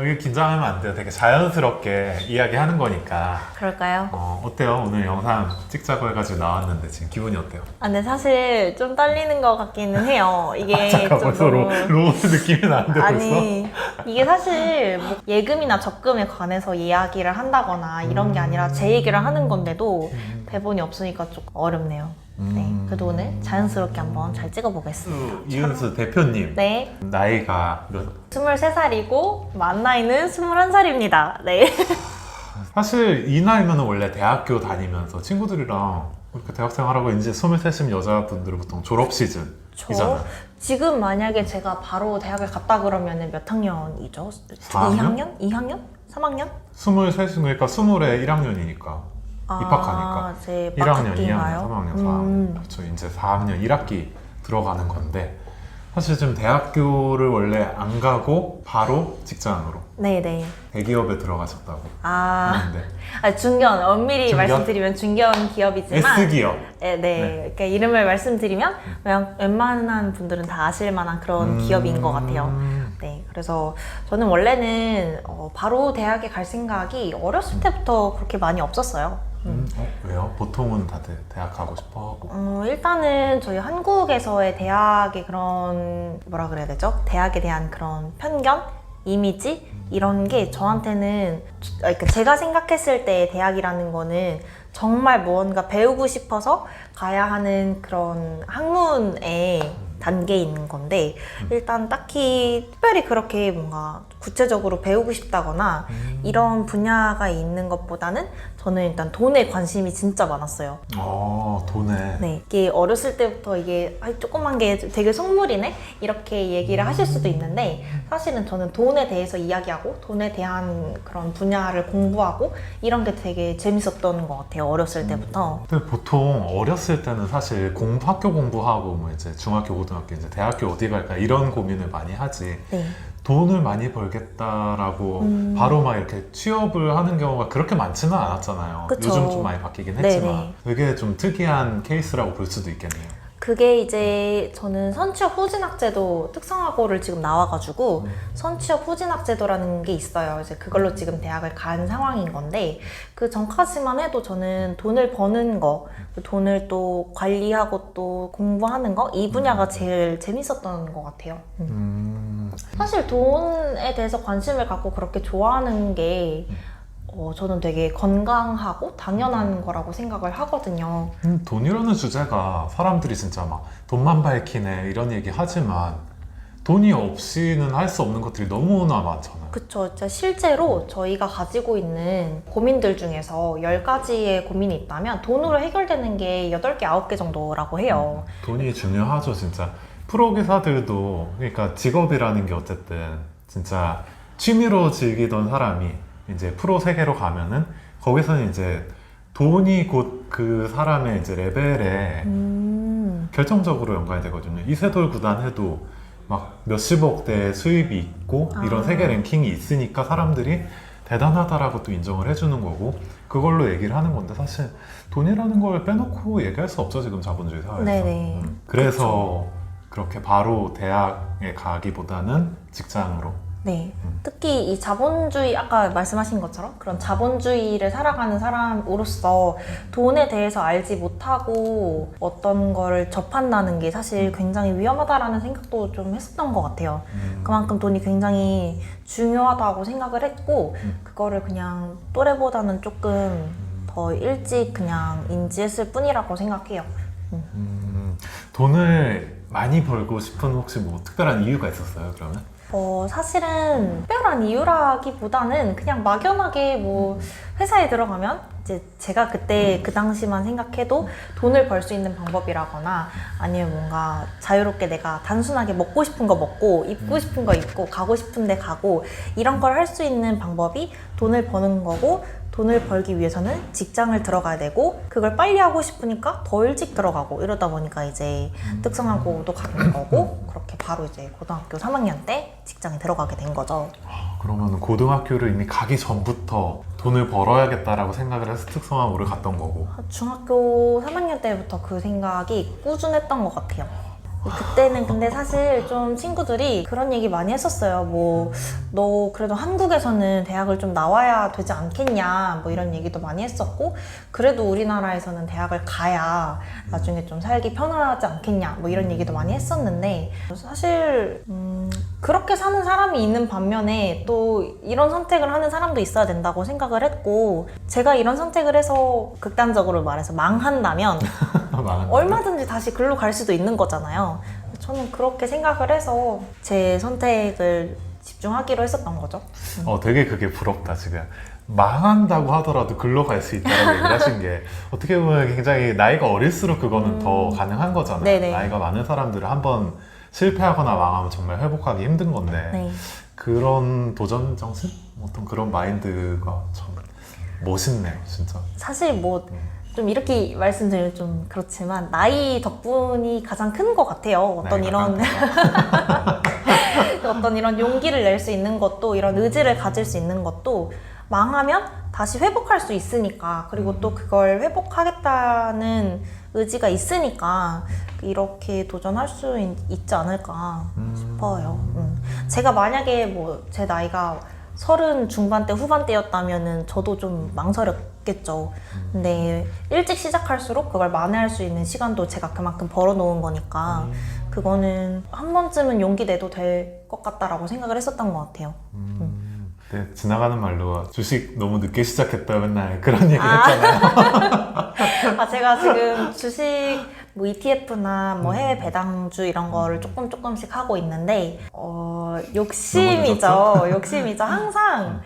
이게 긴장하면 안 돼요. 되게 자연스럽게 이야기하는 거니까. 그럴까요? 어때요? 오늘 영상 찍자고 해가지고 나왔는데 지금 기분이 어때요? 아, 근데 사실 좀 떨리는 것 같기는 해요. 이게 잠깐 좀 벌써 너무... 로봇 느낌이 나는데 아니, 이게 사실 뭐 예금이나 적금에 관해서 이야기를 한다거나 이런 게 아니라 제 얘기를 하는 건데도 대본이 없으니까 조금 어렵네요. 네, 그래도 오늘 자연스럽게 한번 잘 찍어보겠습니다. 이은수 대표님. 네, 나이가 몇? 23살이고 만 나이는 21살입니다. 네. 사실 이 나이면 원래 대학교 다니면서 친구들이랑 이렇게 대학생활하고 이제 23인 여자분들은 보통 졸업 시즌이잖아요. 지금 만약에 제가 바로 대학을 갔다 그러면 몇 학년이죠? 4학년? 2학년? 2학년? 3학년? 23인 그러니까 20에 1학년이니까 입학하니까 제 1학년, 2학년, 막학기인가요? 3학년, 4학년 그렇죠. 이제 4학년 1학기 들어가는 건데 사실 지금 대학교를 원래 안 가고 바로 직장으로 네네. 대기업에 들어가셨다고 하는데 중견, 엄밀히 중견? 말씀드리면 중견 기업이지만 S기업 네. 그러니까 이름을 말씀드리면 그냥 웬만한 분들은 다 아실 만한 그런 기업인 것 같아요. 네, 그래서 저는 원래는 바로 대학에 갈 생각이 어렸을 때부터 그렇게 많이 없었어요. 왜요? 보통은 다들 대학 가고 싶어 하고 일단은 저희 한국에서의 대학의 그런 뭐라 그래야 되죠? 대학에 대한 그런 편견? 이미지? 이런 게 저한테는 그러니까 제가 생각했을 때 대학이라는 거는 정말 무언가 배우고 싶어서 가야 하는 그런 학문의 단계에 있는 건데 일단 딱히 특별히 그렇게 뭔가 구체적으로 배우고 싶다거나 이런 분야가 있는 것보다는 저는 일단 돈에 관심이 진짜 많았어요. 돈에 네, 이게 어렸을 때부터 이게 조그만 게 되게 속물이네? 이렇게 얘기를 하실 수도 있는데 사실은 저는 돈에 대해서 이야기하고 돈에 대한 그런 분야를 공부하고 이런 게 되게 재밌었던 것 같아요. 어렸을 때부터. 근데 보통 어렸을 때는 사실 학교 공부하고 뭐 이제 중학교, 고등학교, 이제 대학교 어디 갈까 이런 고민을 많이 하지. 네. 돈을 많이 벌겠다라고 바로 막 이렇게 취업을 하는 경우가 그렇게 많지는 않았잖아요. 그쵸. 요즘 좀 많이 바뀌긴 했지만 네네. 되게 좀 특이한 케이스라고 볼 수도 있겠네요. 그게 이제 저는 선취업 후진학제도 특성화고를 지금 나와가지고 선취업 후진학제도라는 게 있어요. 이제 그걸로 지금 대학을 간 상황인 건데 그 전까지만 해도 저는 돈을 버는 거, 돈을 또 관리하고 또 공부하는 거 이 분야가 제일 재밌었던 것 같아요. 사실 돈에 대해서 관심을 갖고 그렇게 좋아하는 게 저는 되게 건강하고 당연한 거라고 생각을 하거든요. 돈이라는 주제가 사람들이 진짜 막 돈만 밝히네 이런 얘기 하지만 돈이 없이는 할 수 없는 것들이 너무나 많잖아요. 그쵸. 진짜 실제로 저희가 가지고 있는 고민들 중에서 10가지의 고민이 있다면 돈으로 해결되는 게 8개, 9개 정도라고 해요. 돈이 중요하죠, 진짜. 프로기사들도 그러니까 직업이라는 게 어쨌든 진짜 취미로 즐기던 사람이 이제 프로 세계로 가면은 거기서는 이제 돈이 곧 그 사람의 이제 레벨에 결정적으로 연관이 되거든요. 이세돌 구단 해도 막 몇십억대 수입이 있고 이런 세계 랭킹이 있으니까 사람들이 대단하다라고 또 인정을 해주는 거고 그걸로 얘기를 하는 건데 사실 돈이라는 걸 빼놓고 얘기할 수 없죠, 지금 자본주의 사회에서. 네네. 그래서 그렇게 바로 대학에 가기보다는 직장으로. 네. 특히 이 자본주의, 아까 말씀하신 것처럼 그런 자본주의를 살아가는 사람으로서 돈에 대해서 알지 못하고 어떤 거를 접한다는 게 사실 굉장히 위험하다라는 생각도 좀 했었던 것 같아요. 그만큼 돈이 굉장히 중요하다고 생각을 했고 그거를 그냥 또래보다는 조금 더 일찍 그냥 인지했을 뿐이라고 생각해요. 돈을 많이 벌고 싶은 혹시 뭐 특별한 이유가 있었어요, 그러면? 사실은 특별한 이유라기보다는 그냥 막연하게 뭐 회사에 들어가면 이제 제가 그때 그 당시만 생각해도 돈을 벌 수 있는 방법이라거나 아니면 뭔가 자유롭게 내가 단순하게 먹고 싶은 거 먹고 입고 싶은 거 입고 가고 싶은 데 가고 이런 걸 할 수 있는 방법이 돈을 버는 거고 돈을 벌기 위해서는 직장을 들어가야 되고 그걸 빨리 하고 싶으니까 더 일찍 들어가고 이러다 보니까 이제 특성화고도 가는 거고 그렇게 바로 이제 고등학교 3학년 때 직장에 들어가게 된 거죠. 그러면 고등학교를 이미 가기 전부터 돈을 벌어야겠다라고 생각을 해서 특성화고를 갔던 거고 중학교 3학년 때부터 그 생각이 꾸준했던 것 같아요. 그때는 근데 사실 좀 친구들이 그런 얘기 많이 했었어요. 뭐, 너 그래도 한국에서는 대학을 좀 나와야 되지 않겠냐, 뭐 이런 얘기도 많이 했었고, 그래도 우리나라에서는 대학을 가야 나중에 좀 살기 편하지 않겠냐, 뭐 이런 얘기도 많이 했었는데, 사실, 그렇게 사는 사람이 있는 반면에 또 이런 선택을 하는 사람도 있어야 된다고 생각을 했고, 제가 이런 선택을 해서 극단적으로 말해서 망한다면 얼마든지 다시 글로 갈 수도 있는 거잖아요. 저는 그렇게 생각을 해서 제 선택을 집중하기로 했었던 거죠. 되게 그게 부럽다 지금. 망한다고 하더라도 글로 갈 수 있다고 얘기를 하신 게 어떻게 보면 굉장히 나이가 어릴수록 그거는 더 가능한 거잖아요. 네네. 나이가 많은 사람들은 한번 실패하거나 망하면 정말 회복하기 힘든 건데 네. 그런 도전 정신? 어떤 그런 마인드가 참 멋있네요 진짜. 사실 뭐 좀 이렇게 말씀드리면 좀 그렇지만 나이 덕분이 가장 큰 것 같아요. 어떤 이런 어떤 이런 용기를 낼 수 있는 것도, 이런 의지를 가질 수 있는 것도, 망하면 다시 회복할 수 있으니까, 그리고 또 그걸 회복하겠다는 의지가 있으니까 이렇게 도전할 수 있지 않을까 싶어요. 제가 만약에 뭐 제 나이가 30 중반대 후반대였다면은 저도 좀 망설였겠죠. 근데 일찍 시작할수록 그걸 만회할 수 있는 시간도 제가 그만큼 벌어놓은 거니까 그거는 한 번쯤은 용기 내도 될 것 같다라고 생각을 했었던 것 같아요. 네, 지나가는 말로 주식 너무 늦게 시작했다 맨날 그런 얘기 했잖아요. 제가 지금 주식 뭐 ETF나 뭐 해외 배당주 이런 거를 조금씩 하고 있는데 욕심이죠. 욕심이죠. 항상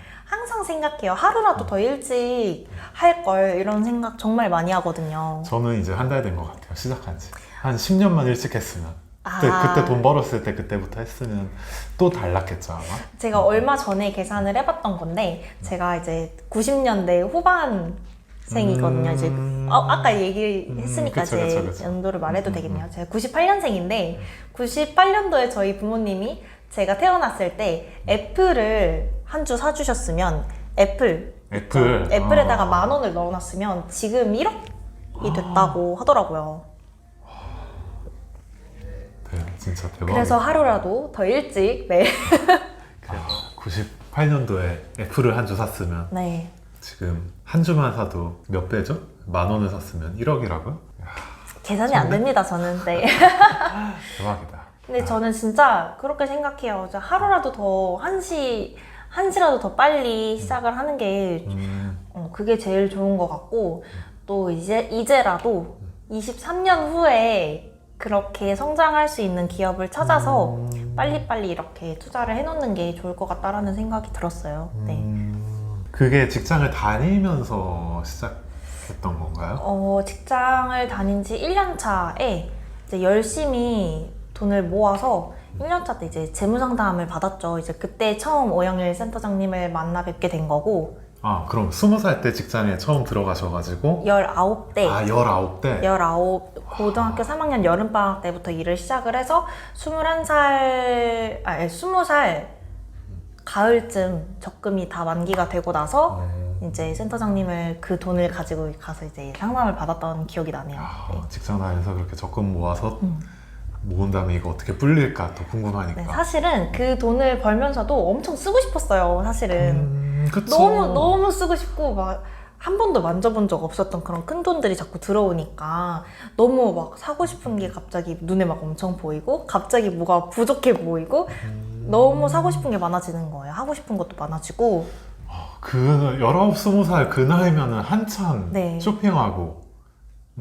생각해요. 하루라도 더 일찍 할 걸, 이런 생각 정말 많이 하거든요. 저는 이제 한 달 된 것 같아요. 시작한 지. 한 10년만 일찍 했으면. 그때 돈 벌었을 때 그때부터 했으면 또 달랐겠죠 아마. 제가 얼마 전에 계산을 해봤던 건데, 제가 이제 90년대 후반생이거든요. 이제 아까 얘기했으니까 그쵸, 제 그쵸. 연도를 말해도 되겠네요. 제가 98년생인데 98년도에 저희 부모님이 제가 태어났을 때 애플을 한 주 사주셨으면 애플에다가 10,000원을 넣어놨으면 지금 1억이 됐다고 하더라고요. 네, 진짜 대박. 그래서 하루라도 더 일찍 98년도에 애플을 한 주 샀으면 네. 지금 한 주만 사도 몇 배죠? 10,000원을 샀으면 1억이라고요? 계산이 안 됩니다, 저는. 네. 대박이다. 근데 저는 진짜 그렇게 생각해요. 하루라도 더 한시라도 더 빨리 시작을 하는 게 그게 제일 좋은 것 같고, 또 이제라도 23년 후에 그렇게 성장할 수 있는 기업을 찾아서 빨리빨리 이렇게 투자를 해놓는 게 좋을 것 같다라는 생각이 들었어요. 네. 그게 직장을 다니면서 시작했던 건가요? 직장을 다닌 지 1년 차에 이제 열심히 돈을 모아서 1년 차 때 이제 재무상담을 받았죠. 이제 그때 처음 오영일 센터장님을 만나 뵙게 된 거고. 그럼 20살 때 직장에 처음 들어가셔가지고 19대. 19대? 19, 고등학교 3학년 여름방학 때부터 일을 시작을 해서 20살 가을쯤 적금이 다 만기가 되고 나서 이제 센터장님을 그 돈을 가지고 가서 이제 상담을 받았던 기억이 나네요. 네. 직장 다니면서 그렇게 적금 모아서 모은 다음에 이거 어떻게 불릴까 또 궁금하니까. 네, 사실은 그 돈을 벌면서도 엄청 쓰고 싶었어요. 사실은 그쵸. 너무 쓰고 싶고 막 한 번도 만져본 적 없었던 그런 큰 돈들이 자꾸 들어오니까 너무 막 사고 싶은 게 갑자기 눈에 막 엄청 보이고, 갑자기 뭐가 부족해 보이고, 너무 사고 싶은 게 많아지는 거예요. 하고 싶은 것도 많아지고. 그 19, 20살 그 나이면은 한참 네. 쇼핑하고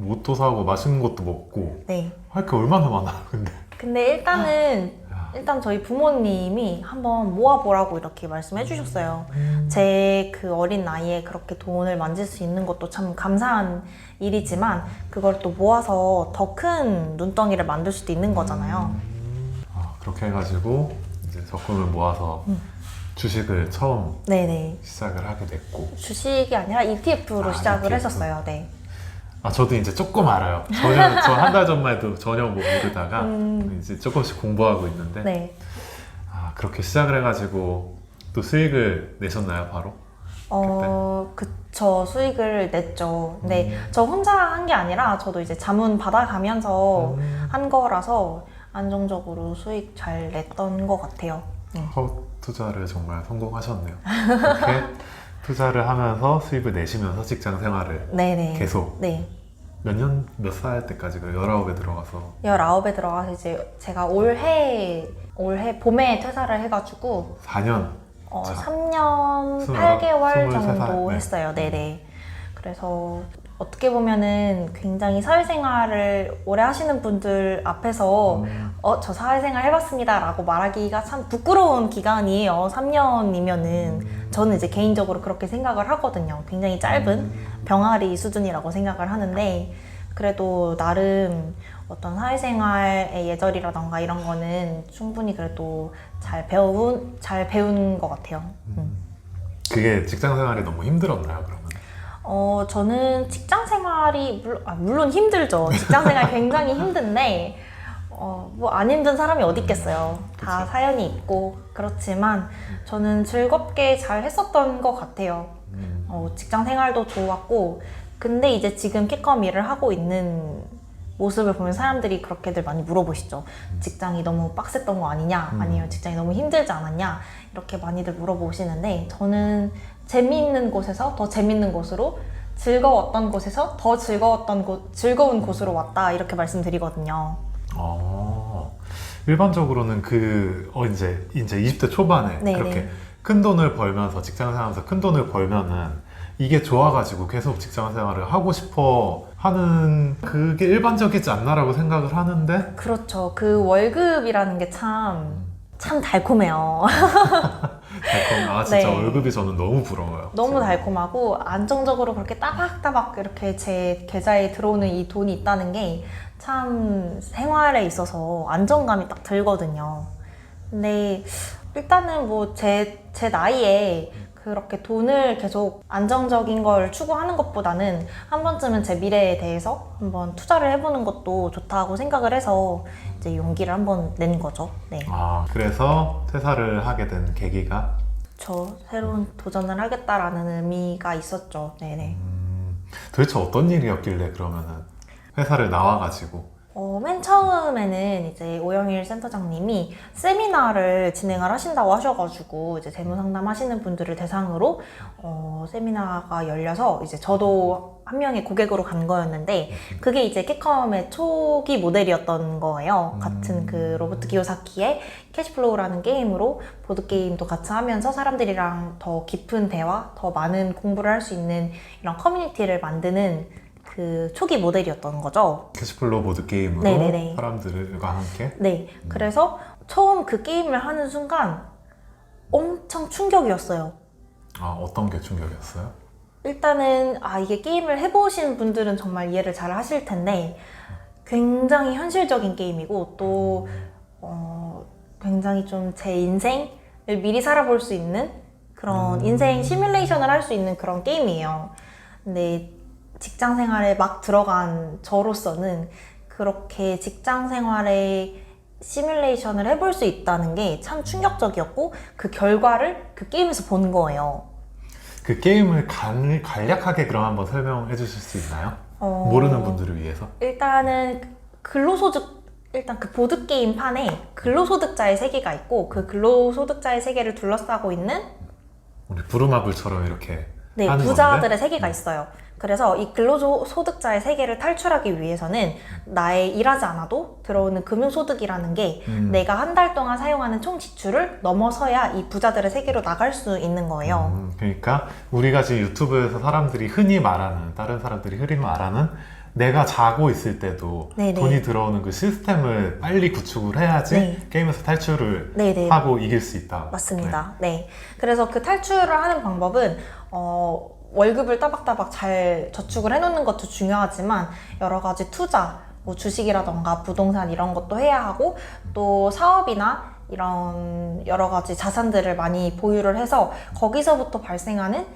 옷도 사고 맛있는 것도 먹고 네. 할 게 얼마나 많아요 근데 일단 저희 부모님이 한번 모아보라고 이렇게 말씀해 주셨어요. 제 그 어린 나이에 그렇게 돈을 만질 수 있는 것도 참 감사한 일이지만, 그걸 또 모아서 더 큰 눈덩이를 만들 수도 있는 거잖아요. 그렇게 해가지고 이제 적금을 모아서 주식을 처음 네네. 시작을 하게 됐고. 주식이 아니라 ETF로 시작을 ETF. 했었어요. 네. 저도 이제 조금 알아요. 저 한 달 전만 해도 전혀 모르다가 이제 조금씩 공부하고 있는데. 네. 그렇게 시작을 해가지고 또 수익을 내셨나요, 바로? 그쵸. 수익을 냈죠. 근데 저 혼자 한 게 아니라 저도 이제 자문 받아가면서 한 거라서 안정적으로 수익 잘 냈던 것 같아요. 허 투자를 정말 성공하셨네요. 이렇게 투자를 하면서 수입을 내시면서 직장 생활을 네네. 계속 네. 몇 살 때까지 그 19에 들어가서 19에 들어가서 이제 제가 올해 봄에 퇴사를 해가지고 4년 3년 23 8개월 23 정도 네. 했어요. 네네. 그래서 어떻게 보면은 굉장히 사회생활을 오래 하시는 분들 앞에서 저 사회생활 해봤습니다 라고 말하기가 참 부끄러운 기간이에요. 3년이면은 저는 이제 개인적으로 그렇게 생각을 하거든요. 굉장히 짧은 병아리 수준이라고 생각을 하는데 그래도 나름 어떤 사회생활의 예절이라던가 이런 거는 충분히 그래도 잘 배운 것 같아요. 그게 직장 생활이 너무 힘들었나요, 그러면? 저는 직장 생활이 물론 힘들죠. 직장 생활 굉장히 힘든데 뭐 안 힘든 사람이 어디 있겠어요. 다 그쵸. 사연이 있고 그렇지만 저는 즐겁게 잘 했었던 것 같아요. 직장 생활도 좋았고 근데 이제 지금 캐컴 일을 하고 있는 모습을 보면 사람들이 그렇게들 많이 물어보시죠. 직장이 너무 빡셌던 거 아니냐? 아니면 직장이 너무 힘들지 않았냐? 이렇게 많이들 물어보시는데 저는 재미있는 곳에서 더 재밌는 곳으로 즐거웠던 곳에서 더 즐거운 곳으로 왔다 이렇게 말씀드리거든요. 일반적으로는 이제 20대 초반에 네네. 그렇게 큰 돈을 벌면서 직장 생활하면서 큰 돈을 벌면은 이게 좋아가지고 계속 직장 생활을 하고 싶어 하는 그게 일반적이지 않나라고 생각을 하는데 그렇죠. 그 월급이라는 게 참 달콤해요. 진짜 네. 월급이 저는 너무 부러워요. 너무 지금. 달콤하고 안정적으로 그렇게 따박따박 이렇게 제 계좌에 들어오는 이 돈이 있다는 게 참 생활에 있어서 안정감이 딱 들거든요. 근데 일단은 뭐 제 나이에 그렇게 돈을 계속 안정적인 걸 추구하는 것보다는 한 번쯤은 제 미래에 대해서 한번 투자를 해보는 것도 좋다고 생각을 해서 이제 용기를 한번 낸 거죠. 네. 그래서 퇴사를 하게 된 계기가 새로운 도전을 하겠다라는 의미가 있었죠. 네네. 도대체 어떤 일이었길래 그러면은 회사를 나와가지고 맨 처음에는 이제 오영일 센터장님이 세미나를 진행을 하신다고 하셔가지고 이제 재무 상담하시는 분들을 대상으로 세미나가 열려서 이제 저도 한 명의 고객으로 간 거였는데 그게 이제 캐컴의 초기 모델이었던 거예요. 같은 그 로버트 기요사키의 캐시플로우라는 게임으로 보드게임도 같이 하면서 사람들이랑 더 깊은 대화, 더 많은 공부를 할 수 있는 이런 커뮤니티를 만드는 그 초기 모델이었던 거죠. 캐시플로우 보드 게임으로 네네네. 사람들과 함께 네. 그래서 처음 그 게임을 하는 순간 엄청 충격이었어요. 어떤 게 충격이었어요? 일단은 이게 게임을 해보신 분들은 정말 이해를 잘 하실 텐데 굉장히 현실적인 게임이고 또 굉장히 좀 제 인생을 미리 살아볼 수 있는 그런 인생 시뮬레이션을 할 수 있는 그런 게임이에요. 근데 직장 생활에 막 들어간 저로서는 그렇게 직장 생활에 시뮬레이션을 해볼 수 있다는 게 참 충격적이었고 그 결과를 그 게임에서 본 거예요. 그 게임을 간략하게 그럼 한번 설명해 주실 수 있나요? 모르는 분들을 위해서. 일단은 일단 그 보드게임 판에 근로소득자의 세계가 있고 그 근로소득자의 세계를 둘러싸고 있는 우리 부루마블처럼 이렇게 네, 하는 부자들의 건데? 세계가 있어요. 그래서 이 근로소득자의 세계를 탈출하기 위해서는 나의 일하지 않아도 들어오는 금융소득이라는 게 내가 한 달 동안 사용하는 총 지출을 넘어서야 이 부자들의 세계로 나갈 수 있는 거예요. 그러니까 우리가 지금 유튜브에서 다른 사람들이 흔히 말하는 내가 자고 있을 때도 네네. 돈이 들어오는 그 시스템을 빨리 구축을 해야지 네. 게임에서 탈출을 네네. 하고 이길 수 있다. 맞습니다. 네. 그래서 그 탈출을 하는 방법은 월급을 따박따박 잘 저축을 해놓는 것도 중요하지만 여러 가지 투자, 뭐 주식이라던가 부동산 이런 것도 해야 하고 또 사업이나 이런 여러 가지 자산들을 많이 보유를 해서 거기서부터 발생하는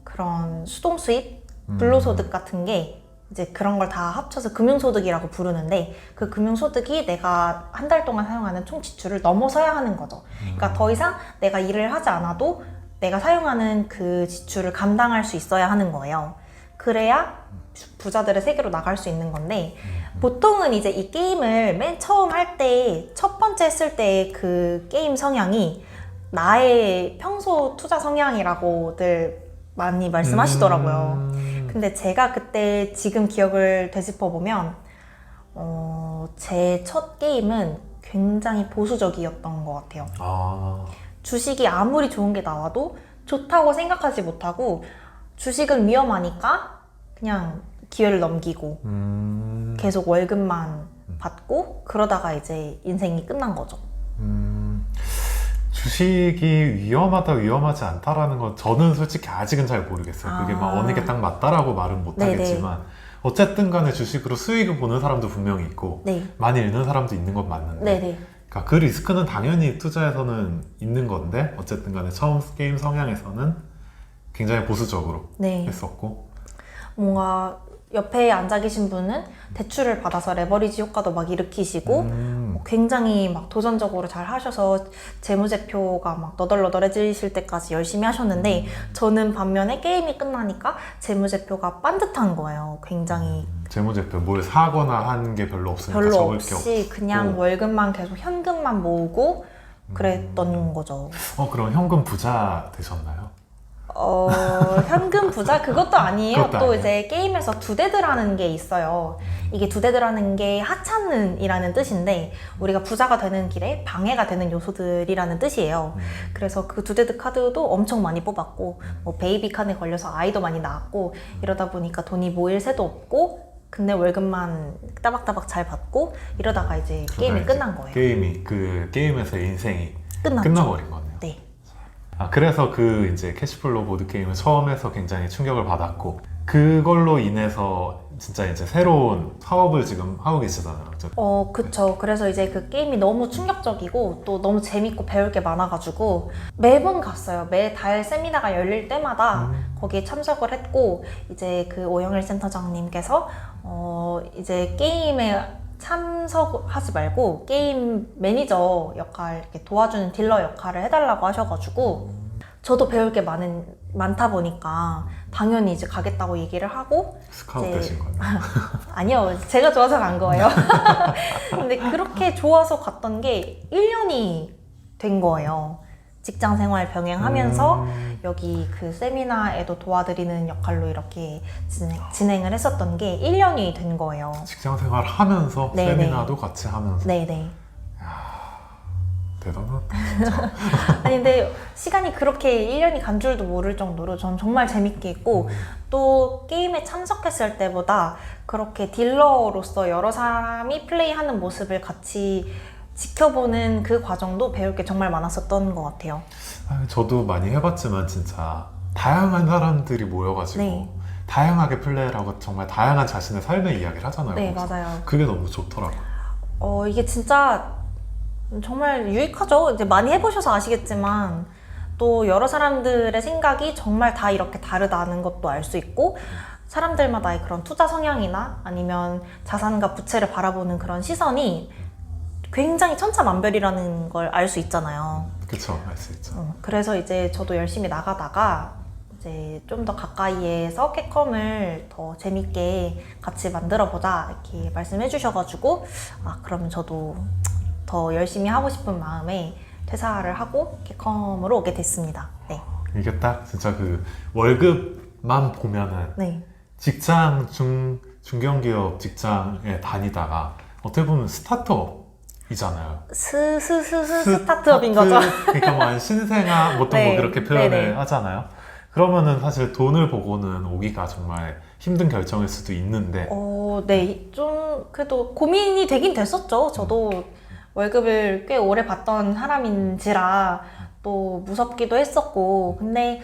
그런 수동 수입, 불로소득 같은 게 이제 그런 걸 다 합쳐서 금융소득이라고 부르는데 그 금융소득이 내가 한 달 동안 사용하는 총 지출을 넘어서야 하는 거죠. 그러니까 더 이상 내가 일을 하지 않아도 내가 사용하는 그 지출을 감당할 수 있어야 하는 거예요. 그래야 부자들의 세계로 나갈 수 있는 건데, 보통은 이제 이 게임을 맨 처음 할 때, 첫 번째 했을 때 그 게임 성향이 나의 평소 투자 성향이라고들 많이 말씀하시더라고요. 근데 제가 그때 지금 기억을 되짚어보면 제 첫 게임은 굉장히 보수적이었던 것 같아요. 주식이 아무리 좋은 게 나와도 좋다고 생각하지 못하고, 주식은 위험하니까 그냥 기회를 넘기고 계속 월급만 받고 그러다가 이제 인생이 끝난 거죠. 주식이 위험하다 위험하지 않다라는 건 저는 솔직히 아직은 잘 모르겠어요. 그게 막 어느 게 딱 맞다라고 말은 못하겠지만 어쨌든 간에 주식으로 수익을 보는 사람도 분명히 있고 네. 많이 잃는 사람도 있는 건 맞는데 네네. 그러니까 그 리스크는 당연히 투자에서는 있는 건데 어쨌든 간에 처음 게임 성향에서는 굉장히 보수적으로 네. 했었고 뭔가 옆에 앉아 계신 분은 대출을 받아서 레버리지 효과도 막 일으키시고 굉장히 막 도전적으로 잘 하셔서 재무제표가 막 너덜너덜해지실 때까지 열심히 하셨는데 저는 반면에 게임이 끝나니까 재무제표가 반듯한 거예요. 굉장히 재무제표 뭘 사거나 한 게 별로 없으니까 별로 적을 게 없이 없고. 그냥 월급만 계속 현금만 모으고 그랬던 거죠. 그럼 현금 부자 되셨나요? 현금 부자? 그것도 아니에요. 그것도 또 아니에요. 이제 게임에서 두데드라는 게 있어요. 이게 두데드라는 게 하찮은이라는 뜻인데 우리가 부자가 되는 길에 방해가 되는 요소들이라는 뜻이에요. 그래서 그 두데드 카드도 엄청 많이 뽑았고 뭐 베이비 칸에 걸려서 아이도 많이 낳았고 이러다 보니까 돈이 모일 새도 없고 근데 월급만 따박따박 잘 받고 이러다가 이제 게임이 끝난 거예요. 그 게임에서의 인생이 끝났죠. 끝나버린 거네요. 네. 그래서 그 이제 캐시플로우 보드 게임을 처음 해서 굉장히 충격을 받았고 그걸로 인해서 진짜 이제 새로운 사업을 지금 하고 계시잖아요. 그쵸. 그래서 이제 그 게임이 너무 충격적이고 또 너무 재밌고 배울 게 많아가지고 매번 갔어요. 매달 세미나가 열릴 때마다 거기에 참석을 했고 이제 그 오영일 센터장님께서 이제 게임에 참석하지 말고 게임 매니저 역할, 이렇게 도와주는 딜러 역할을 해달라고 하셔가지고 저도 배울 게 많다 보니까 당연히 이제 가겠다고 얘기를 하고 스카우트 이제 되신 거예요? 아니요. 제가 좋아서 간 거예요. 근데 그렇게 좋아서 갔던 게 1년이 된 거예요. 직장 생활 병행하면서 여기 그 세미나에도 도와드리는 역할로 이렇게 진행을 했었던 게 1년이 된 거예요. 직장 생활 하면서 네네. 세미나도 같이 하면서 네네. 대단하다. 아니 근데 시간이 그렇게 1년이 간 줄도 모를 정도로 전 정말 재밌게 했고 또 게임에 참석했을 때보다 그렇게 딜러로서 여러 사람이 플레이하는 모습을 같이 지켜보는 그 과정도 배울 게 정말 많았었던 것 같아요. 저도 많이 해봤지만 진짜 다양한 사람들이 모여가지고 네. 다양하게 플레이를 하고 정말 다양한 자신의 삶의 이야기를 하잖아요. 네, 거기서. 맞아요. 그게 너무 좋더라고요. 이게 진짜 정말 유익하죠. 이제 많이 해보셔서 아시겠지만 또 여러 사람들의 생각이 정말 다 이렇게 다르다는 것도 알 수 있고 사람들마다의 그런 투자 성향이나 아니면 자산과 부채를 바라보는 그런 시선이 굉장히 천차만별이라는 걸 알 수 있잖아요. 그쵸, 알 수 있죠. 그래서 이제 저도 열심히 나가다가 이제 좀 더 가까이에서 캐컴을 더 재밌게 같이 만들어보자 이렇게 말씀해 주셔가지고 그러면 저도 더 열심히 하고 싶은 마음에 퇴사를 하고 캐컴으로 오게 됐습니다. 네. 이게 딱 진짜 그 월급만 보면은 네. 직장 중견기업 직장에 다니다가 어떻게 보면 스타트업이잖아요. 스타트업인 거죠. 그러니까 뭐 신생아 보통 네, 뭐 그렇게 표현을 네네. 하잖아요. 그러면은 사실 돈을 보고는 오기가 정말 힘든 결정일 수도 있는데 네. 좀 그래도 고민이 되긴 됐었죠. 저도 월급을 꽤 오래 받던 사람인지라 또 무섭기도 했었고 근데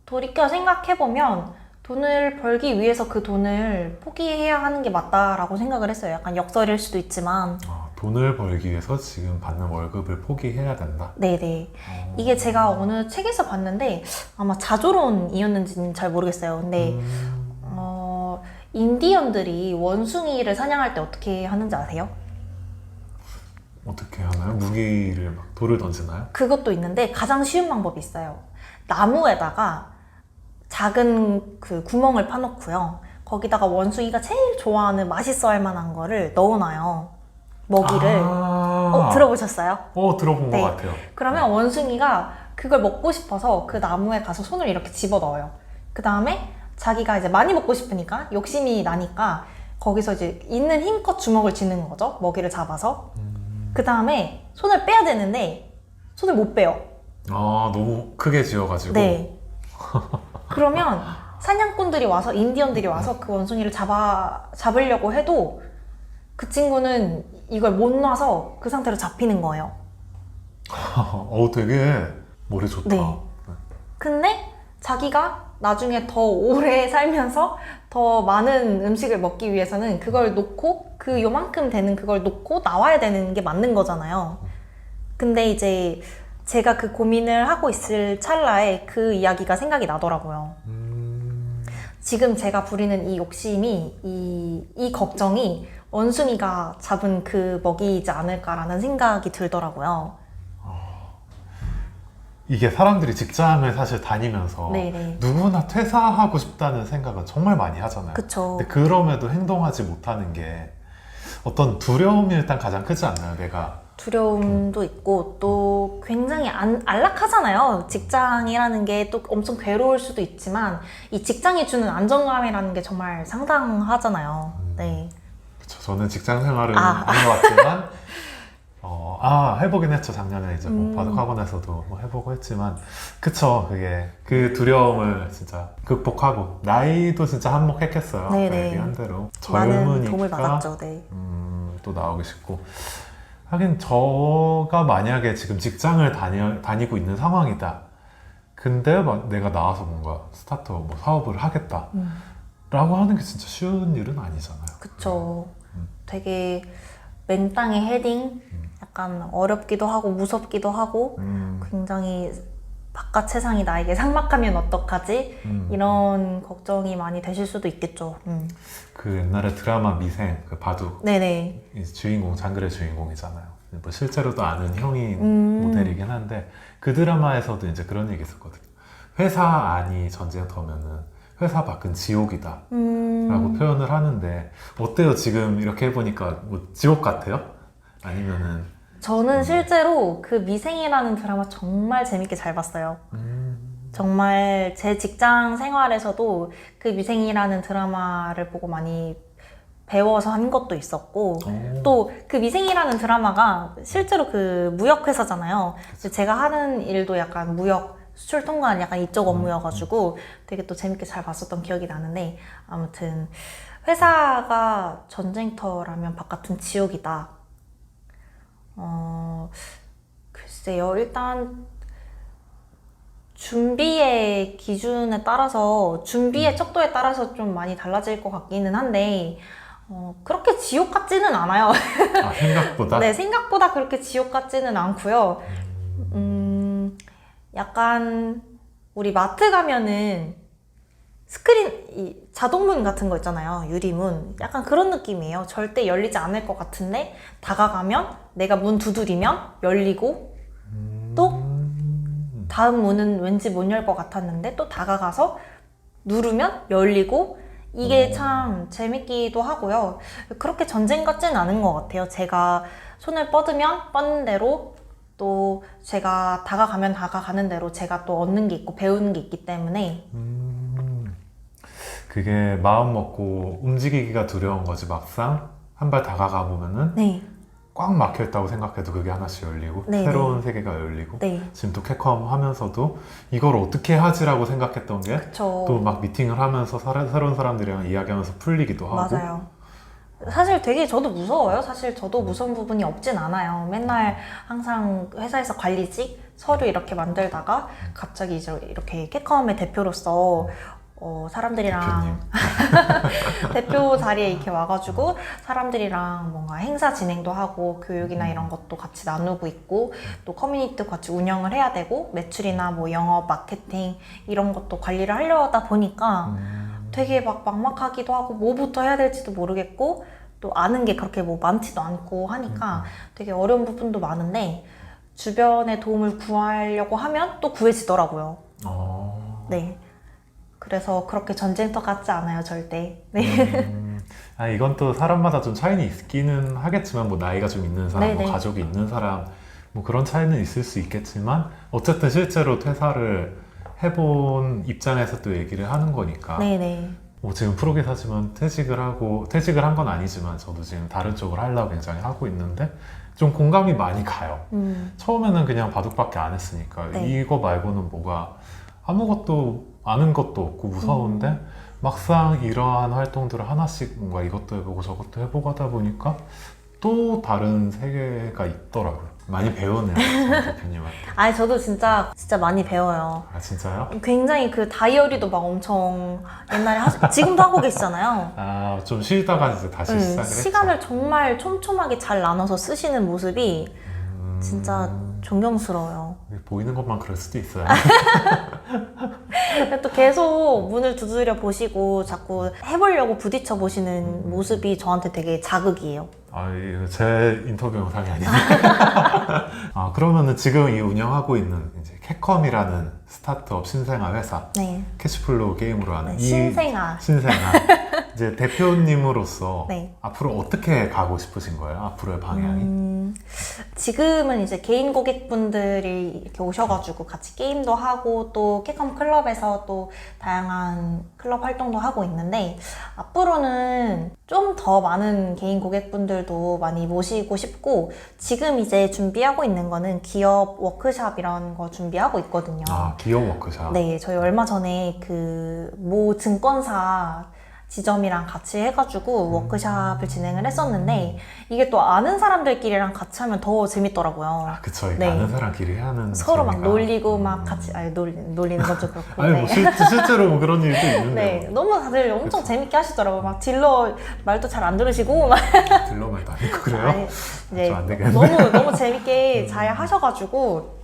돌이켜 생각해보면 돈을 벌기 위해서 그 돈을 포기해야 하는 게 맞다라고 생각을 했어요. 약간 역설일 수도 있지만 돈을 벌기 위해서 지금 받는 월급을 포기해야 된다. 네네. 이게 제가 어느 책에서 봤는데 아마 자조론이었는지는 잘 모르겠어요. 근데 인디언들이 원숭이를 사냥할 때 어떻게 하는지 아세요? 어떻게 하나요? 무기를 막 돌을 던지나요? 그것도 있는데 가장 쉬운 방법이 있어요. 나무에다가 작은 그 구멍을 파놓고요. 거기다가 원숭이가 제일 좋아하는 맛있어 할 만한 거를 넣어놔요. 먹이를. 들어보셨어요? 들어본 네. 것 같아요. 그러면 원숭이가 그걸 먹고 싶어서 그 나무에 가서 손을 이렇게 집어 넣어요. 그 다음에 자기가 이제 많이 먹고 싶으니까 욕심이 나니까 거기서 이제 있는 힘껏 주먹을 쥐는 거죠. 먹이를 잡아서. 그 다음에 손을 빼야 되는데 손을 못 빼요. 너무 크게 지어가지고. 네. 그러면 사냥꾼들이 와서, 인디언들이 와서 그 원숭이를 잡으려고 해도 그 친구는 이걸 못 놔서 그 상태로 잡히는 거예요. 되게 머리 좋다. 네. 근데 자기가 나중에 더 오래 살면서 더 많은 음식을 먹기 위해서는 그걸 놓고 그 요만큼 되는 그걸 놓고 나와야 되는 게 맞는 거잖아요. 근데 이제 제가 그 고민을 하고 있을 찰나에 그 이야기가 생각이 나더라고요. 지금 제가 부리는 이 욕심이, 이 걱정이 원숭이가 잡은 그 먹이이지 않을까라는 생각이 들더라고요. 이게 사람들이 직장을 사실 다니면서 네네. 누구나 퇴사하고 싶다는 생각은 정말 많이 하잖아요. 그쵸. 근데 그럼에도 행동하지 못하는 게 어떤 두려움이 일단 가장 크지 않나요, 내가? 두려움도 있고 또 굉장히 안락하잖아요. 직장이라는 게 또 엄청 괴로울 수도 있지만 이 직장이 주는 안정감이라는 게 정말 상당하잖아요. 네. 그쵸, 저는 직장 생활은 아. 안 해봤지만 해보긴 했죠. 작년에 이제 뭐 바둑학원에서도 뭐 해보고 했지만 그쵸, 그게 그 두려움을 진짜 극복하고 나이도 진짜 한몫했겠어요. 네네. 얘기한 대로 많은 젊으니까 도움을 받았죠. 네. 또 나오기 쉽고. 하긴 저가 만약에 지금 직장을 다니고 있는 상황이다. 근데 내가 나와서 뭔가 스타트업 뭐 사업을 하겠다 라고 하는 게 진짜 쉬운 일은 아니잖아요. 그쵸. 되게 맨땅에 헤딩, 약간 어렵기도 하고 무섭기도 하고 굉장히 바깥 세상이 나에게 삭막하면 어떡하지? 이런 걱정이 많이 되실 수도 있겠죠. 그 옛날에 드라마 미생, 그 바둑 네네. 주인공, 장글의 주인공이잖아요. 뭐 실제로도 아는 형인 모델이긴 한데 그 드라마에서도 이제 그런 얘기 있었거든요. 회사 안이 전쟁터면은 회사 밖은 지옥이다 라고 표현을 하는데 어때요? 지금 이렇게 해보니까 뭐 지옥 같아요? 아니면은 저는 실제로 그 미생이라는 드라마 정말 재밌게 잘 봤어요. 정말 제 직장 생활에서도 그 미생이라는 드라마를 보고 많이 배워서 한 것도 있었고 또 그 미생이라는 드라마가 실제로 그 무역회사잖아요. 제가 하는 일도 약간 무역 수출 통관 약간 이쪽 업무여가지고 되게 또 재밌게 잘 봤었던 기억이 나는데 아무튼 회사가 전쟁터라면 바깥은 지옥이다. 글쎄요. 일단 준비의 기준에 따라서 준비의 척도에 따라서 좀 많이 달라질 것 같기는 한데 그렇게 지옥 같지는 않아요. 생각보다? 네, 생각보다 그렇게 지옥 같지는 않고요. 약간 우리 마트 가면은 스크린, 자동문 같은 거 있잖아요. 유리문. 약간 그런 느낌이에요. 절대 열리지 않을 것 같은데 다가가면 내가 문 두드리면 열리고 또 다음 문은 왠지 못 열 것 같았는데 또 다가가서 누르면 열리고 이게 참 재밌기도 하고요. 그렇게 전쟁 같지는 않은 것 같아요. 제가 손을 뻗으면 뻗는 대로 또 제가 다가가면 다가가는 대로 제가 또 얻는 게 있고 배우는 게 있기 때문에 그게 마음 먹고 움직이기가 두려운 거지 막상 한 발 다가가 보면은 네. 꽉 막혀있다고 생각해도 그게 하나씩 열리고 네, 새로운 세계가 열리고 네. 지금 또 캐컴 하면서도 이걸 어떻게 하지라고 생각했던 게 그쵸. 또 막 미팅을 하면서 새로운 사람들이랑 이야기하면서 풀리기도 하고 맞아요. 사실 되게 저도 무서워요. 사실 저도 무서운 부분이 없진 않아요. 맨날 항상 회사에서 관리직 서류 이렇게 만들다가 갑자기 이제 이렇게 캐컴의 대표로서 사람들이랑 대표 자리에 이렇게 와가지고 사람들이랑 뭔가 행사 진행도 하고 교육이나 이런 것도 같이 나누고 있고 또 커뮤니티도 같이 운영을 해야 되고 매출이나 뭐 영업, 마케팅 이런 것도 관리를 하려다 보니까 되게 막 막막하기도 하고 뭐부터 해야 될지도 모르겠고 또 아는 게 그렇게 뭐 많지도 않고 하니까 되게 어려운 부분도 많은데 주변에 도움을 구하려고 하면 또 구해지더라고요. 네. 그래서 그렇게 전쟁터 같지 않아요, 절대. 네. 이건 또 사람마다 좀 차이는 있기는 하겠지만 뭐 나이가 좀 있는 사람, 뭐 네네. 가족이 있는 사람 뭐 그런 차이는 있을 수 있겠지만 어쨌든 실제로 퇴사를 해본 입장에서 또 얘기를 하는 거니까 네네. 뭐 지금 프로기사지만 퇴직을 한 건 아니지만 저도 지금 다른 쪽을 하려고 굉장히 하고 있는데 좀 공감이 많이 가요. 처음에는 그냥 바둑밖에 안 했으니까 네. 이거 말고는 뭐가 아무것도 아는 것도 없고 무서운데 막상 이러한 활동들을 하나씩 뭔가 이것도 해보고 저것도 해보고 하다 보니까 또 다른 세계가 있더라고요. 많이 배우네요, 정 대표님한테. 아니, 저도 진짜 많이 배워요. 아 진짜요? 굉장히 그 다이어리도 막 엄청 옛날에 지금도 하고 계시잖아요. 아 좀 쉬다가 이제 다시 시작을 했죠. 시간을 정말 촘촘하게 잘 나눠서 쓰시는 모습이 진짜 존경스러워요. 보이는 것만 그럴 수도 있어요. 근데 또 계속 문을 두드려 보시고 자꾸 해보려고 부딪혀 보시는 모습이 저한테 되게 자극이에요. 이거 제 인터뷰 영상이 아니니까. 그러면은 지금 이 운영하고 있는 이제 캣컴이라는 스타트업 신생아 회사, 네. 캐시플로우 게임으로 하는 이 신생아. 이제 대표님으로서 네. 앞으로 어떻게 가고 싶으신 거예요? 앞으로의 방향이? 지금은 이제 개인 고객분들이 이렇게 오셔가지고 같이 게임도 하고 또 캣컴 클럽에서 또 다양한 클럽 활동도 하고 있는데 앞으로는 좀 더 많은 개인 고객분들도 많이 모시고 싶고 지금 이제 준비하고 있는 거는 기업 워크샵이라는 거 준비하고 있거든요. 기업 워크샵. 네, 저희 얼마 전에 그 모 증권사 지점이랑 같이 해가지고 워크샵을 진행을 했었는데 이게 또 아는 사람들끼리랑 같이 하면 더 재밌더라고요. 그쵸. 이게 네. 아는 사람끼리 해야 하는 서로 막 재미가. 놀리고 막 같이 놀리는 것도 그렇고. 아니 네. 뭐 실제로 뭐 그런 일도 있는데 네, 너무 다들 엄청 재밌게 하시더라고요. 막 딜러 말도 잘 안 들으시고 막 딜러만 다니고 그래요? 아니, 이제 안 되겠네. 너무 재밌게 잘 하셔가지고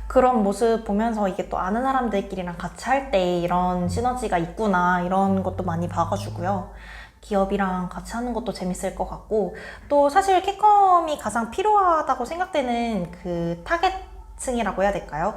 그런 모습 보면서 이게 또 아는 사람들끼리랑 같이 할 때 이런 시너지가 있구나 이런 것도 많이 봐가지고요. 기업이랑 같이 하는 것도 재밌을 것 같고 또 사실 캣컴이 가장 필요하다고 생각되는 그 타겟층이라고 해야 될까요?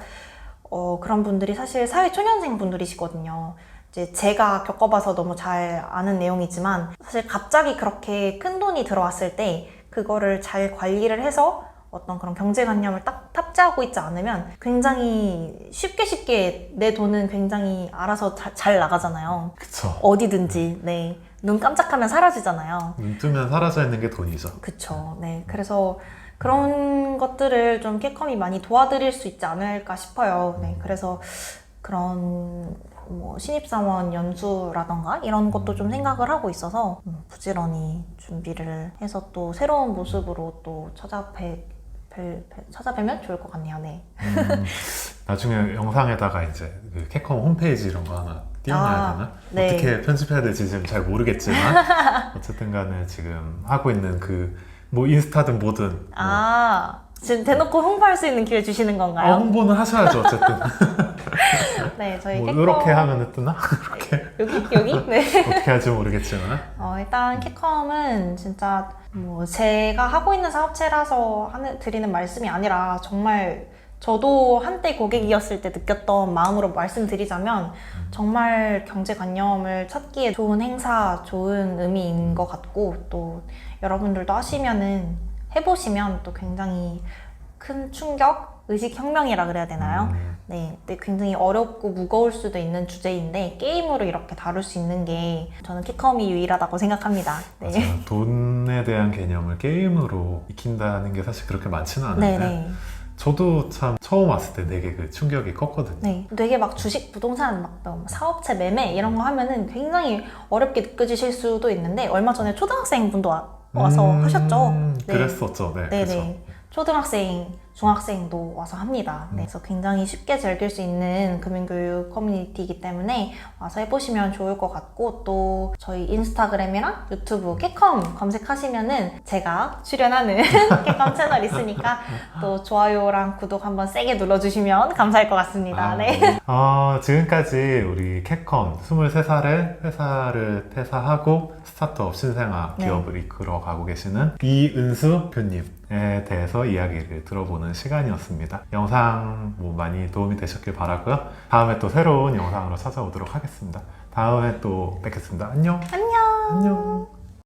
그런 분들이 사실 사회 초년생 분들이시거든요. 이제 제가 겪어봐서 너무 잘 아는 내용이지만 사실 갑자기 그렇게 큰 돈이 들어왔을 때 그거를 잘 관리를 해서 어떤 그런 경제관념을 딱 탑재하고 있지 않으면 굉장히 쉽게 내 돈은 굉장히 알아서 잘 나가잖아요. 그쵸. 어디든지. 네. 눈 깜짝하면 사라지잖아요. 눈 뜨면 사라져 있는 게 돈이죠. 그쵸. 네. 그래서 그런 것들을 좀 캣컴이 많이 도와드릴 수 있지 않을까 싶어요. 네. 그래서 그런 뭐 신입사원 연수라던가 이런 것도 좀 생각을 하고 있어서 부지런히 준비를 해서 또 새로운 모습으로 또 찾아뵈면 좋을 것 같네요. 네. 나중에 영상에다가 이제 그 캣컴 홈페이지 이런 거 하나 띄워놔야 되나? 네. 어떻게 편집해야 될지 지금 잘 모르겠지만 어쨌든 간에 지금 하고 있는 그 뭐 인스타든 뭐든 지금 대놓고 홍보할 수 있는 기회 주시는 건가요? 홍보는 하셔야죠 어쨌든. 네, 저희 뭐 캣컴 이렇게 하면 뜨나? 여기? 네. 어떻게 할지 모르겠지만 일단 캣컴은 진짜 뭐 제가 하고 있는 사업체라서 드리는 말씀이 아니라 정말 저도 한때 고객이었을 때 느꼈던 마음으로 말씀드리자면 정말 경제관념을 찾기에 좋은 행사, 좋은 의미인 것 같고 또 여러분들도 해보시면 또 굉장히 큰 충격? 의식혁명이라 그래야 되나요? 네, 근데 굉장히 어렵고 무거울 수도 있는 주제인데 게임으로 이렇게 다룰 수 있는 게 저는 캣컴이 유일하다고 생각합니다. 네. 맞아요. 돈에 대한 개념을 게임으로 익힌다는 게 사실 그렇게 많지는 않은데 네네. 저도 참 처음 왔을 때 되게 그 충격이 컸거든요. 네, 되게 막 주식, 부동산, 사업체 매매 이런 거 하면은 굉장히 어렵게 느껴지실 수도 있는데 얼마 전에 초등학생 분도 와서 하셨죠? 네. 그랬었죠. 네. 네네. 그쵸. 초등학생, 중학생도 와서 합니다. 네, 그래서 굉장히 쉽게 즐길 수 있는 금융교육 커뮤니티이기 때문에 와서 해보시면 좋을 것 같고 또 저희 인스타그램이랑 유튜브 캣컴 검색하시면은 제가 출연하는 캣컴 채널 있으니까 또 좋아요랑 구독 한번 세게 눌러주시면 감사할 것 같습니다. 네. 지금까지 우리 캣컴 23살에 회사를 퇴사하고 스타트업 신생아 네. 기업을 이끌어가고 계시는 이은수 교님 대해서 이야기를 들어보는 시간이었습니다. 영상 뭐 많이 도움이 되셨길 바라고요. 다음에 또 새로운 영상으로 찾아오도록 하겠습니다. 다음에 또 뵙겠습니다. 안녕. 안녕. 안녕.